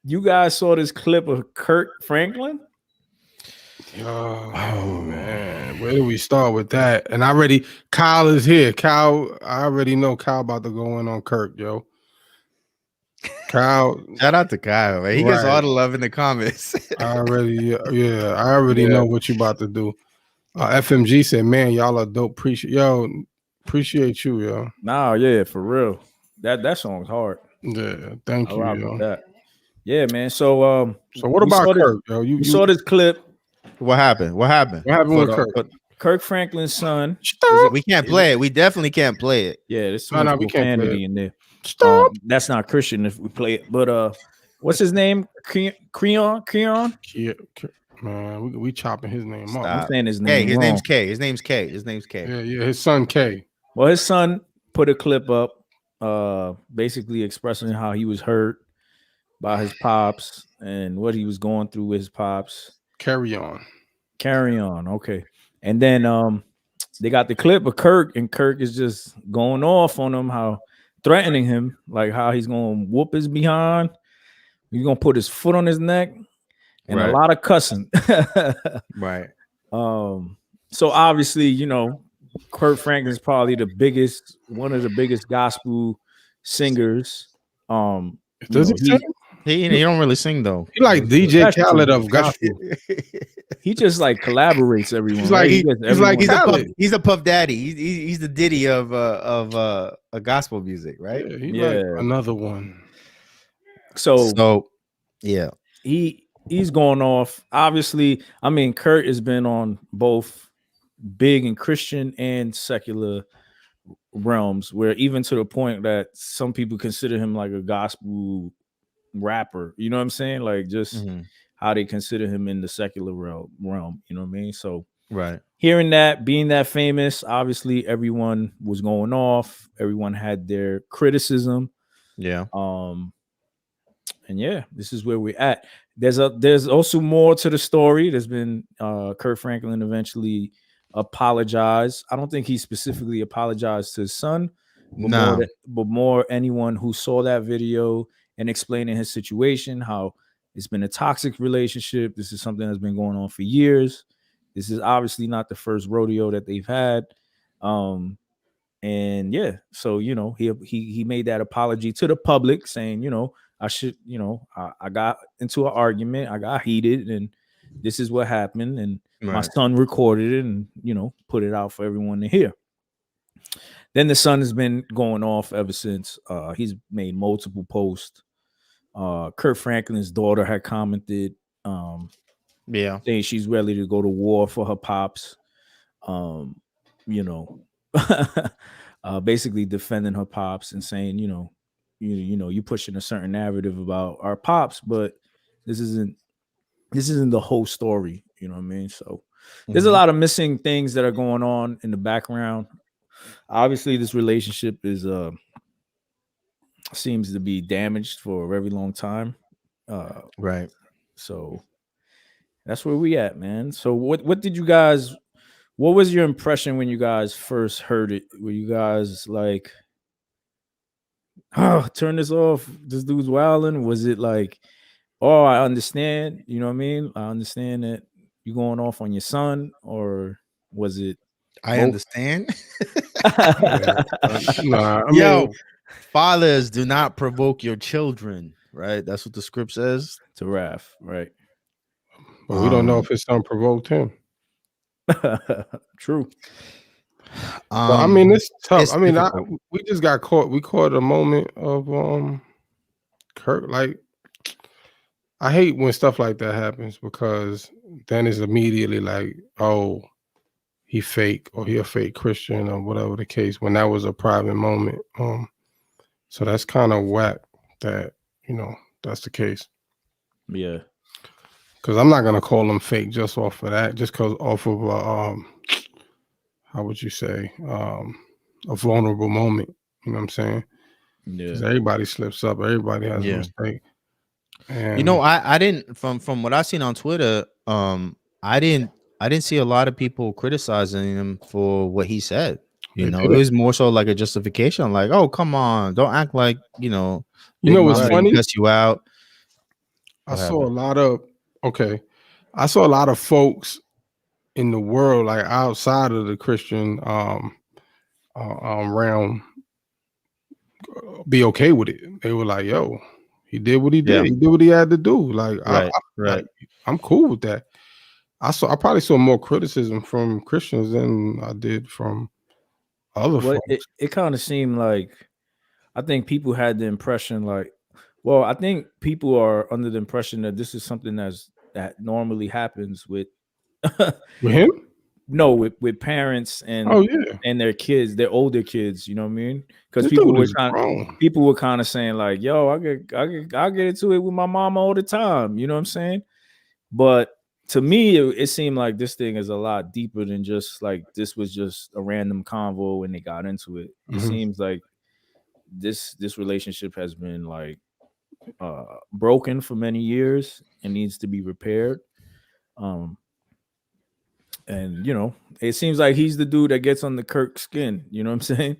You guys saw this clip of Kirk Franklin? Oh man, where do we start with that? And Kyle is here. Kyle, I already know Kyle about to go in on Kirk, yo. Kyle, shout out to Kyle, man. He gets all the love in the comments. I already know what you about to do. FMG said, "Man, y'all are dope. Appreciate you, yo." Nah, yeah, for real. That song's hard. Yeah, thank you, yo. That. Yeah, man. So what about Kirk, yo? You saw this clip. What happened? What happened with Kirk? Kirk Franklin's son. We can't play it. We definitely can't play it. Yeah, there's too much profanity in there. That's not Christian if we play it. But what's his name? Creon? Man, we chopping his name up. I'm saying his name. His name's K. His name's K. His name's K. Yeah, his son K. Well, his son put a clip up, basically expressing how he was hurt by his pops and what he was going through with his pops. Carry on. Okay. And then they got the clip of Kirk, and Kirk is just going off on him, how threatening him, like how he's gonna whoop his behind, he's gonna put his foot on his neck, and a lot of cussing. Right. So obviously, Kirk Franklin's probably one of the biggest gospel singers. Does he sing? He don't really sing though. He like DJ Khaled of gospel. He just like collaborates everyone. He's a Puff Daddy. He's the Diddy of a gospel music, right? Yeah, like another one. So yeah, he's going off. Obviously, I mean, Kurt has been on both big and Christian and secular realms, where even to the point that some people consider him like a gospel rapper. You know what I'm saying? Like just how they consider him in the secular realm. You know what I mean? So hearing that, being that famous, obviously everyone was going off. Everyone had their criticism. Yeah. And yeah, this is where we're at. There's also more to the story. There's been Kirk Franklin eventually apologized. I don't think he specifically apologized to his son, but more anyone who saw that video and explaining his situation, how it's been a toxic relationship. This is something that's been going on for years. This is obviously not the first rodeo that they've had. And yeah, so, he made that apology to the public saying, I got into an argument. I got heated and this is what happened. And my son recorded it and, put it out for everyone to hear. Then the son has been going off ever since. He's made multiple posts. Kirk Franklin's daughter had commented, saying she's ready to go to war for her pops. Basically defending her pops and saying, you pushing a certain narrative about our pops, but this isn't the whole story. You know what I mean? So there's a lot of missing things that are going on in the background. Obviously, this relationship is seems to be damaged for a very long time. Right. So that's where we at, man. So what was your impression when you guys first heard it? Were you guys like, turn this off, this dude's wilding? Was it like, oh, I understand, you know what I mean? I understand that you going off on your son, or was it I understand? Fathers, do not provoke your children, right? That's what the script says. To wrath, right? Well, we don't know if his son provoked him. True. I mean, it's tough. We just got caught. We caught a moment of Kirk. Like, I hate when stuff like that happens, because then it's immediately like, oh, he fake, or he a fake Christian, or whatever the case, when that was a private moment. So that's kind of whack that, that's the case. Yeah. Because I'm not going to call him fake just off of that, just because off of, how would you say, a vulnerable moment. You know what I'm saying? Yeah. Because everybody slips up. Everybody has a mistake. And I didn't, from what I've seen on Twitter, I didn't see a lot of people criticizing him for what he said. It was more so like a justification, like, oh, come on, don't act like, what's funny? Cuss you out. I saw a lot of folks in the world, like outside of the Christian realm, be okay with it. They were like, "Yo, he did what he did. He did what he had to do." Like, right. I'm cool with that. I probably saw more criticism from Christians than I did from other Well, folks. it kind of seemed like, I think people had the impression like, well, I think people are under the impression that this is something that normally happens with With him? No, with parents Oh yeah, and their kids, their older kids. You know what I mean? Because this people dude were is grown. kind of saying like, "Yo, I get into it with my mama all the time." You know what I'm saying? But to me, it seemed like this thing is a lot deeper than just like this was just a random convo when they got into it. It seems like this relationship has been like broken for many years and needs to be repaired. And you know, it seems like he's the dude that gets on the Kirk skin. You know what I'm saying?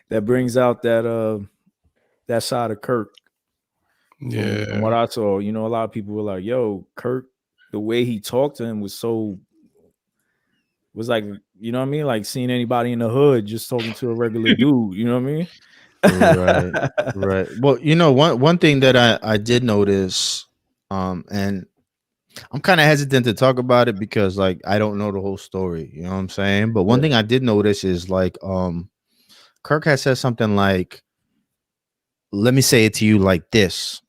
That brings out that side of Kirk. Yeah. From what I saw, you know, a lot of people were like, "Yo, Kirk, the way he talked to him was like, you know what I mean? Like seeing anybody in the hood just talking to a regular dude. You know what I mean?" Right. Well, you know, one thing that I did notice, and I'm kind of hesitant to talk about it because like I don't know the whole story, you know what I'm saying? But one thing I did notice is like Kirk has said something like, "Let me say it to you like this."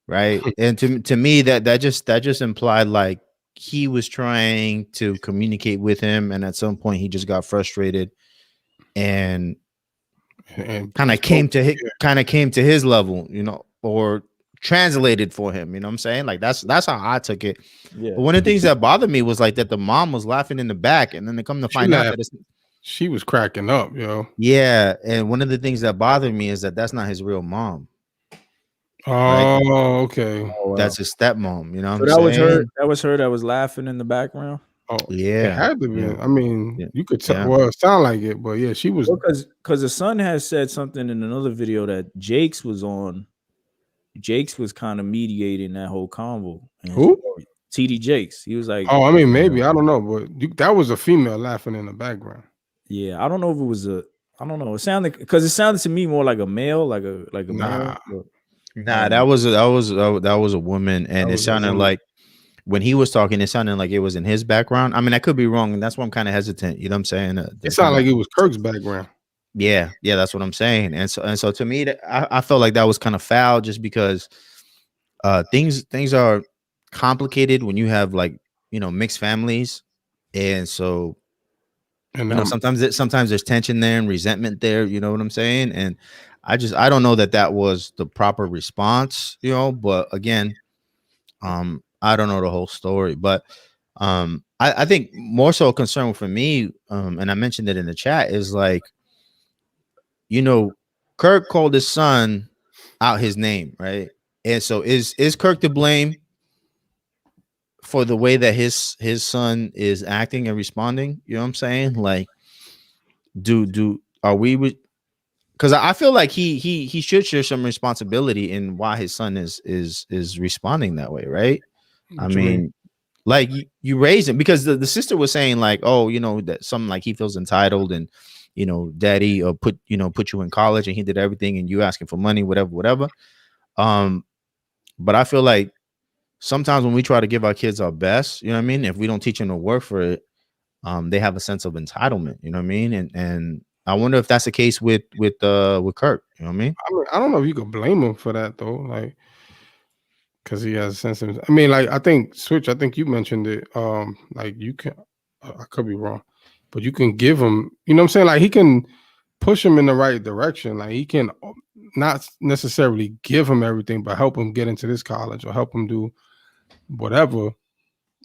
Right? And to me that just implied like he was trying to communicate with him, and at some point he just got frustrated and kind of came to his level, you know, or translated for him, you know what I'm saying? Like that's how I took it. Yeah. But one of the things that bothered me was like that the mom was laughing in the back, and then they come to find out that she was cracking up, yo. Yeah, and one of the things that bothered me is that that's not his real mom. Oh, right? Okay. Oh, wow. That's his stepmom, you know what So I'm that saying? was her. That was her that was laughing in the background. Oh, Yeah. It had to be. Yeah. I mean, Yeah. you could tell. Yeah. Well, it sounded like it, but yeah, she was. Because the son has said something in another video that Jakes was on. Jakes was kind of mediating that whole convo. Who? TD Jakes. He was like, Oh, I mean, maybe I don't know, but that was a female laughing in the background. yeah, I don't know if it was I don't know. It sounded to me more like a male, like a male. Nah, that was a woman, and it sounded like when he was talking, it sounded like it was in his background. I mean, I could be wrong, and that's why I'm kind of hesitant. You know what I'm saying? It sounded like it was Kirk's background. Yeah, that's what I'm saying. And so to me, I felt like that was kind of foul, just because things are complicated when you have like, you know, mixed families, and so you know sometimes there's tension there and resentment there. You know what I'm saying? And I don't know that was the proper response. You know, but again, I don't know the whole story, but I think more so a concern for me, and I mentioned it in the chat, is like, you know, Kirk called his son out his name, right? And so is Kirk to blame for the way that his son is acting and responding? You know what I'm saying? Like, are we? Because I feel like he should share some responsibility in why his son is responding that way, right? I mean, like you raise him, because the sister was saying like, oh, you know, that something like he feels entitled, and you know, daddy put you in college and he did everything, and you asking for money, whatever. But I feel like sometimes when we try to give our kids our best, you know what I mean, if we don't teach them to work for it, they have a sense of entitlement, you know what I mean? And I wonder if that's the case with Kirk, you know what I mean? I don't know if you could blame him for that though, like, because he has a sense of. I mean, like, I think you mentioned it. Like, you can. I could be wrong, but you can give him. You know what I'm saying? Like, he can push him in the right direction. Like, he can not necessarily give him everything, but help him get into this college or help him do whatever.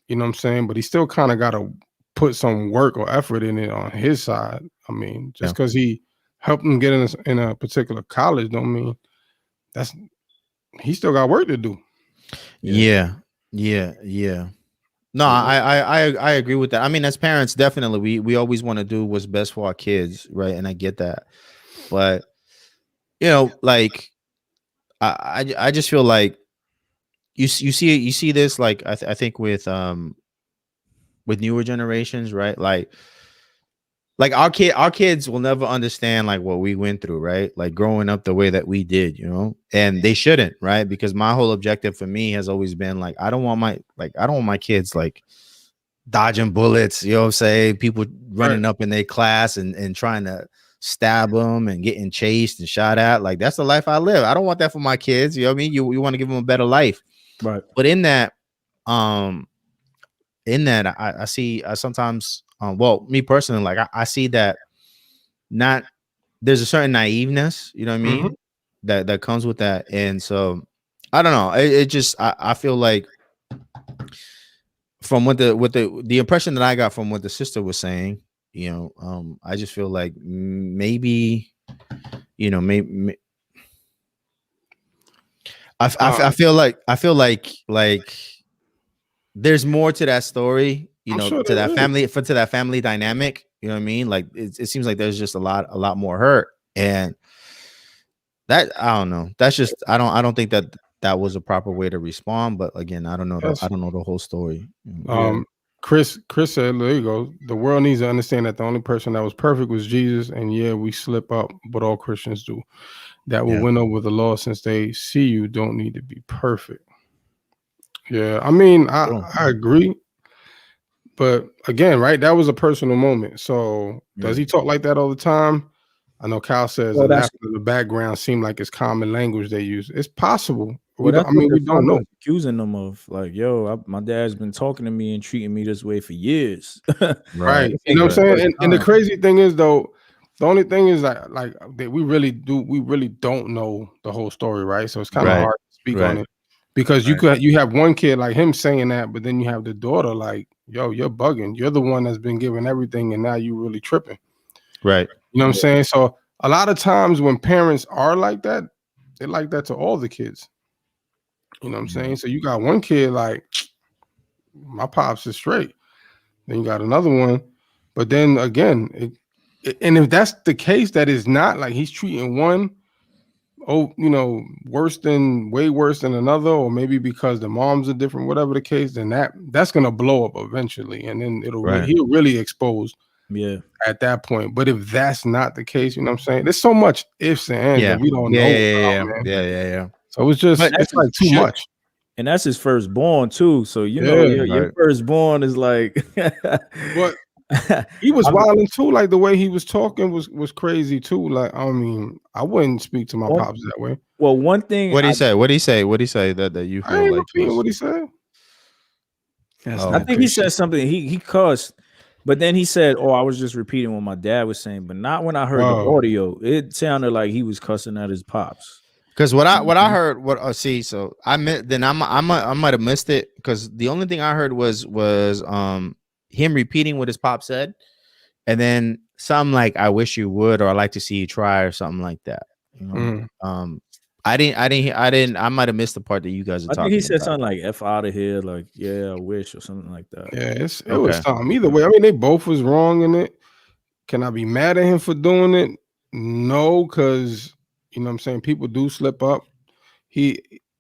You know what I'm saying? But he still kind of got to put some work or effort in it on his side. I mean, just because he helped him get in a particular college don't mean he still got work to do. Yeah. No, I agree with that. I mean, as parents, definitely we always want to do what's best for our kids, right? And I get that, but you know, like I just feel like you see this like I think with newer generations, right? Like our kids will never understand like what we went through, right? Like growing up the way that we did, you know, and they shouldn't, right? Because my whole objective for me has always been like I don't want my kids like dodging bullets, you know what I'm saying? People running up in their class and trying to stab them and getting chased and shot at. Like that's the life I live. I don't want that for my kids. You know what I mean? You want to give them a better life. Right. But in that I see sometimes well, me personally, like I see that not there's a certain naiveness, you know what I mean, that comes with that. And so I don't know. It just I feel like from what the impression that I got from what the sister was saying, you know, I just feel like maybe, you know, maybe I feel like there's more to that story, you know, to that family dynamic, you know what I mean? Like it seems like there's just a lot more hurt, and that I don't know. That's just I don't think that was a proper way to respond. But again, I don't know the whole story. Chris said, there you go. The world needs to understand that the only person that was perfect was Jesus, and yeah, we slip up, but all Christians do. That will win over the law since they see you don't need to be perfect. Yeah, I mean, I agree. But again, right, that was a personal moment. So does he talk like that all the time? I know Kyle says the laughter in the background seemed like it's common language they use. It's possible. We don't know. Accusing them of like, yo, my dad's been talking to me and treating me this way for years. Right. You know what I'm saying? And the crazy thing is though, the only thing is like that we really don't know the whole story, right? So it's kind of hard to speak on it. Because you have one kid like him saying that, but then you have the daughter like, yo, you're bugging. You're the one that's been given everything, and now you really tripping. Right. You know what I'm saying? So a lot of times when parents are like that, they're like that to all the kids. You know what I'm saying? So you got one kid like, my pops is straight. Then you got another one. But then again, and if that's the case, that is not like he's treating one you know, way worse than another, or maybe because the moms are different, whatever the case, then that's gonna blow up eventually, and then he'll really expose at that point. But if that's not the case, you know what I'm saying? There's so much ifs and ands that we don't know. Yeah. So it's just it's like too much. And that's his firstborn too. So you know your firstborn is like but he was wilding too, like the way he was talking was crazy too. Like, I mean, I wouldn't speak to my pops that way. Well, one thing What did he say? What did he say that you feel like what he said? I think he said something. He cussed, but then he said, "Oh, I was just repeating what my dad was saying," but not when I heard the audio. It sounded like he was cussing at his pops. Because what I heard, so I might have missed it, because the only thing I heard was him repeating what his pop said, and then something like "I wish you would," or "I'd like to see you try," or something like that. You know? I might have missed the part that you guys are talking about. I think he said something like "F out of here," like "Yeah, I wish," or something like that. Yeah, it was something. Either way, I mean, they both was wrong in it. Can I be mad at him for doing it? No, because you know what I'm saying, people do slip up.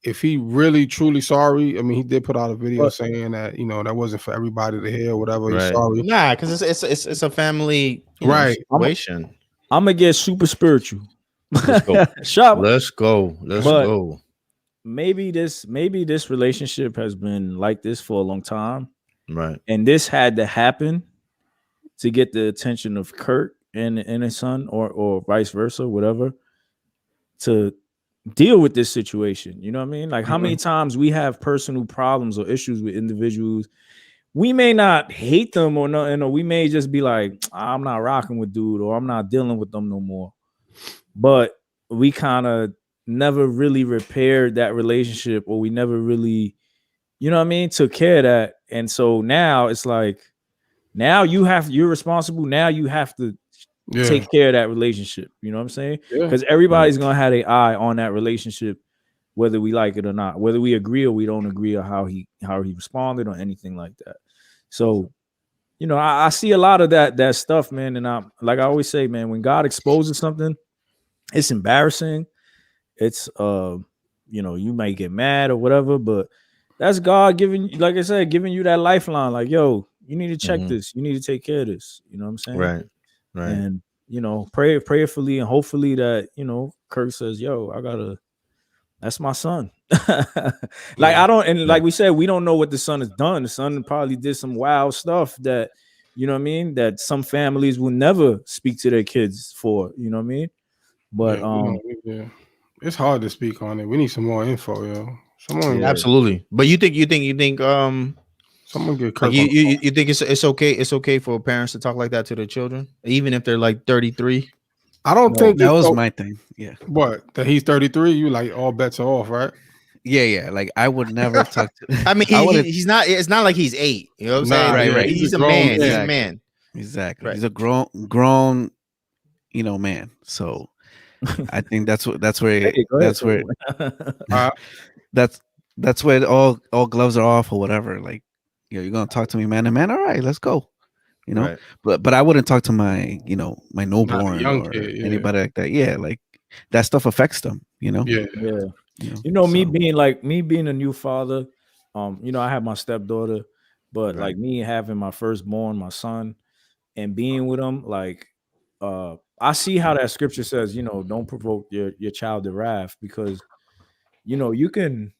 If he really truly sorry, I mean, he did put out a video saying that, you know, that wasn't for everybody to hear, whatever. He's sorry. Nah, because it's a family situation. I'm gonna get super spiritual. Let's go. Maybe this relationship has been like this for a long time, right? And this had to happen to get the attention of Kirk and his son, or vice versa, whatever, to deal with this situation. You know what I mean? Like how many times we have personal problems or issues with individuals. We may not hate them or nothing, or we may just be like, I'm not rocking with dude, or I'm not dealing with them no more. But we kind of never really repaired that relationship, or we never really, you know what I mean, took care of that. And so now it's like, now you're responsible. Now you have to take care of that relationship. You know what I'm saying? Because everybody's gonna have their eye on that relationship, whether we like it or not, whether we agree or we don't agree, or how he responded or anything like that. So, you know, I see a lot of that stuff, man. And I'm like I always say, man, when God exposes something, it's embarrassing. It's you know, you might get mad or whatever, but That's God giving, like I said, giving you that lifeline. Like, yo, you need to check Mhm. this. You need to take care of this. You know what I'm saying? Right. Right. And prayerfully and hopefully that Kirk says, yo, that's my son. Like I don't, and like we said, we don't know what the son has done. The son probably did some wild stuff that, you know what I mean, that some families will never speak to their kids for, you know what I mean? But it's hard to speak on it. We need some more info, yo. Absolutely. But you think someone get Kirk like you think it's okay for parents to talk like that to their children, even if they're like 33? I don't think that was my thing. Yeah. What? That he's 33, you like all bets are off, right? Yeah. Like I would never talk to. I mean, he's not. It's not like he's 8. You know what I'm saying? Right. He's a man. He's a man. Exactly. Right. He's a grown, man. So I think that's where all gloves are off or whatever. Like, you're gonna talk to me man to man. All right, let's go. Right. But I wouldn't talk to my my newborn or kid, anybody like that. Yeah, like that stuff affects them. Yeah. Me being a new father. I have my stepdaughter, but like me having my firstborn, my son, and being with him, like I see how that scripture says, don't provoke your child to wrath, because you can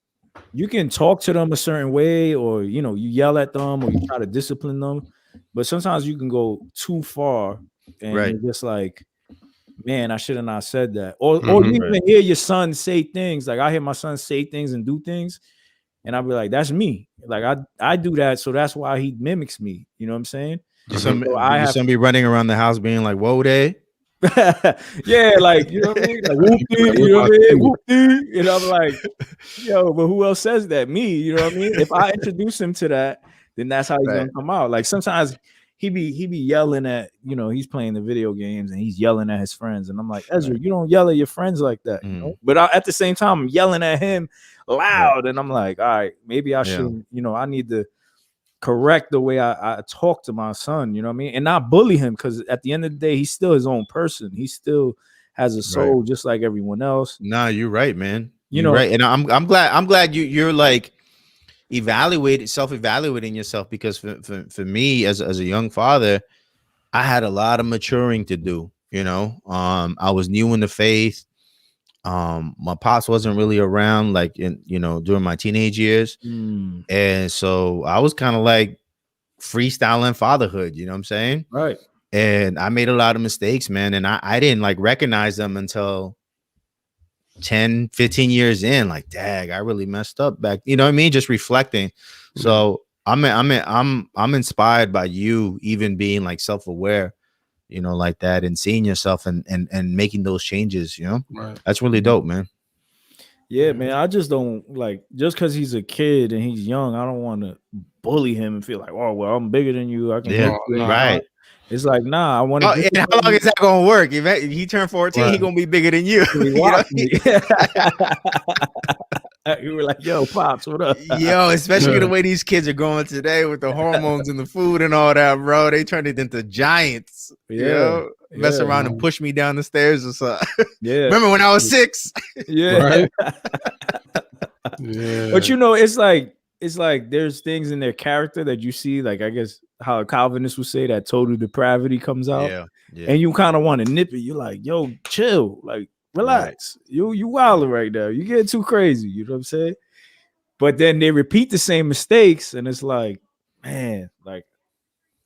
talk to them a certain way, or you yell at them, or you try to discipline them, but sometimes you can go too far, and you're just like, man, I should have not said that. Or you even hear your son say things. Like I hear my son say things and do things, and I'll be like, that's me. Like I do that, so that's why he mimics me. You know what I'm saying? Your son be running around the house being like, whoa, day. Yeah, like, you know what I mean? Like, whoopty, you know what I mean? Whoopty. And I'm like, yo, but who else says that? Me, you know what I mean? If I introduce him to that, then that's how he's gonna come out. Like sometimes he be yelling at, he's playing the video games and he's yelling at his friends. And I'm like, Ezra, you don't yell at your friends like that, you know? But at the same time, I'm yelling at him loud. And I'm like, all right, maybe I should, I need to correct the way I talk to my son, you know what I mean? And not bully him, because at the end of the day, he's still his own person. He still has a soul just like everyone else. Nah, you're right, man. You're right. And I'm glad you're like self-evaluating yourself, because for me as a young father, I had a lot of maturing to do. I was new in the faith. My pops wasn't really around like during my teenage years. And so I was kind of like freestyling fatherhood, you know what I'm saying? Right. And I made a lot of mistakes, man. And I didn't like recognize them until 10, 15 years in. Like, dang, I really messed up back. You know what I mean? Just reflecting. So I'm inspired by you even being like self-aware, like that, and seeing yourself and making those changes, That's really dope, man. Yeah, man. I just don't like, just because he's a kid and he's young, I don't want to bully him and feel like, oh, well, I'm bigger than you. I can right. It's like, nah, I want to. And how long is that gonna work? If he turned 14, he gonna be bigger than you. You were like, yo, Pops, what up? Yo, especially the way these kids are going today with the hormones and the food and all that, bro. They turned it into giants. Mess around and push me down the stairs or something. Yeah. Remember when I was 6? Yeah. Right? But it's like there's things in their character that you see, like I guess how Calvinists would say that total depravity comes out. Yeah. And you kind of want to nip it. You're like, yo, chill. Like, relax. Right. You wilding right now. You getting too crazy. You know what I'm saying? But then they repeat the same mistakes, and it's like, man, like,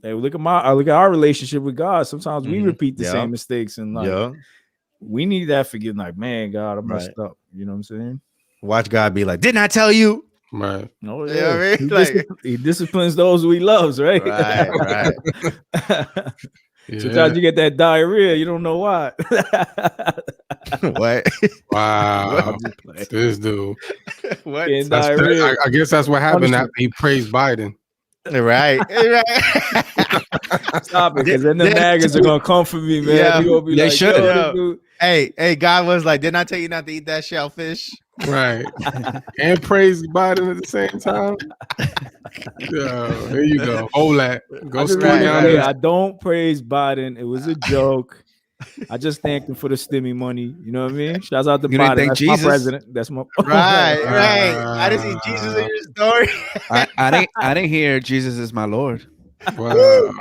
hey, look at our relationship with God. Sometimes we repeat the same mistakes, and like, we need that forgiveness. Like, man, God, I messed up. You know what I'm saying? Watch God be like, didn't I tell you? Right. Oh, yeah. You know what I mean? He disciplines those who he loves, right? Right. Sometimes you get that diarrhea. You don't know why. What? Wow. This dude. What? I guess that's what happened after he praised Biden. Right. Stop it, because then the maggots are gonna come for me, man. Yeah, gonna be they like, should. Hey, God was like, didn't I tell you not to eat that shellfish? Right. And praise Biden at the same time. There you go. Hold that. Go I don't praise Biden. It was a joke. I just thanked him for the stimmy money. You know what I mean? Shouts out to You didn't Biden. thank That's Jesus? my president. That's my Right. I didn't see Jesus in your story. I didn't hear Jesus is my Lord. Wow.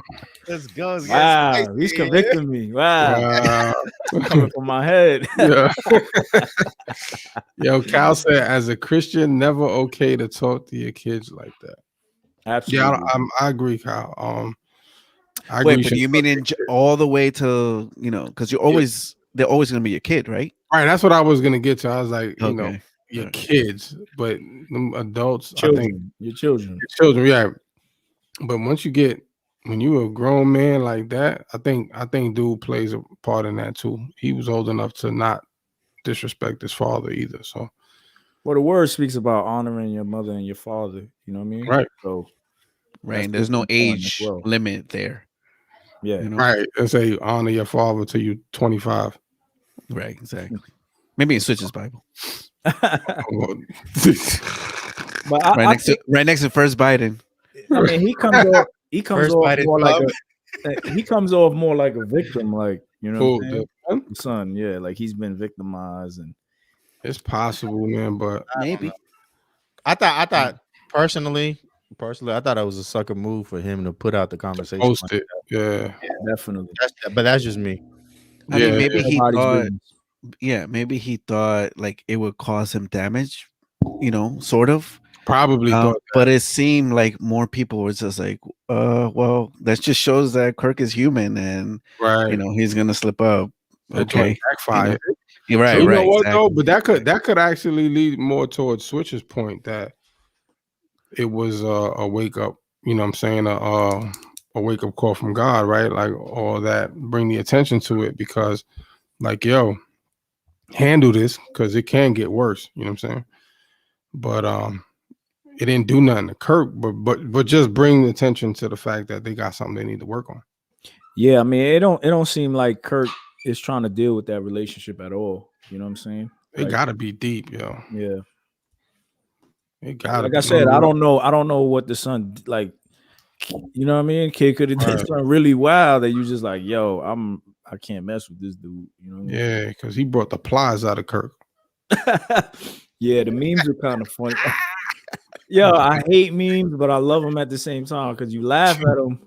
Let's go. Wow, he's convicting me. Wow. Coming from my head. Yeah. Yo, Cal said, as a Christian, never okay to talk to your kids like that. Absolutely. Yeah, I agree, Kyle. I Wait, agree. but you mean all the way to, because they're always gonna be your kid, right? Right, that's what I was gonna get to. I was like, your kids, but them adults, children, I think your children, yeah. But when you a grown man like that, I think dude plays a part in that too. He was old enough to not disrespect his father either. So, well, the word speaks about honoring your mother and your father. You know what I mean? Right. So, right. And there's no age limit there. Yeah. Right. And say honor your father till you 25. Right. Exactly. Maybe in Switch's Bible. But right next to First Biden. I mean, he comes off more like he comes off more like a victim, like, you know what I'm saying? The son, yeah, like he's been victimized, and it's possible, man, but maybe. I thought personally, I thought it was a sucker move for him to put out the conversation. Post it. Yeah, definitely. But that's just me. I mean, maybe he thought, maybe he thought like it would cause him damage, sort of. Probably thought that. But it seemed like more people were just like, well, that just shows that Kirk is human, and he's gonna slip up. Okay, backfire. You're right. So you know what exactly. though? But that could actually lead more towards Switch's point that it was a wake up. You know what I'm saying? A wake up call from God, right? Like, or that bring the attention to it, because like, yo, handle this because it can get worse. You know what I'm saying? But it didn't do nothing to Kirk, but just bring attention to the fact that they got something they need to work on. Yeah, I mean, it don't seem like Kirk is trying to deal with that relationship at all. You know what I'm saying? It gotta be deep, yo. Yeah. It gotta like I said, I don't know what the son like. You know what I mean? Kid could have done something really wild that you just like, yo, I can't mess with this dude. You know what I mean? Yeah, because he brought the plies out of Kirk. Yeah, the memes are kind of funny. Yo, I hate memes, but I love them at the same time because you laugh at them,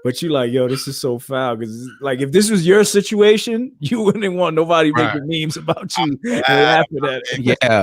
but you like, yo, this is so foul. Because like, if this was your situation, you wouldn't want nobody making memes about you and laughing at it. Yeah,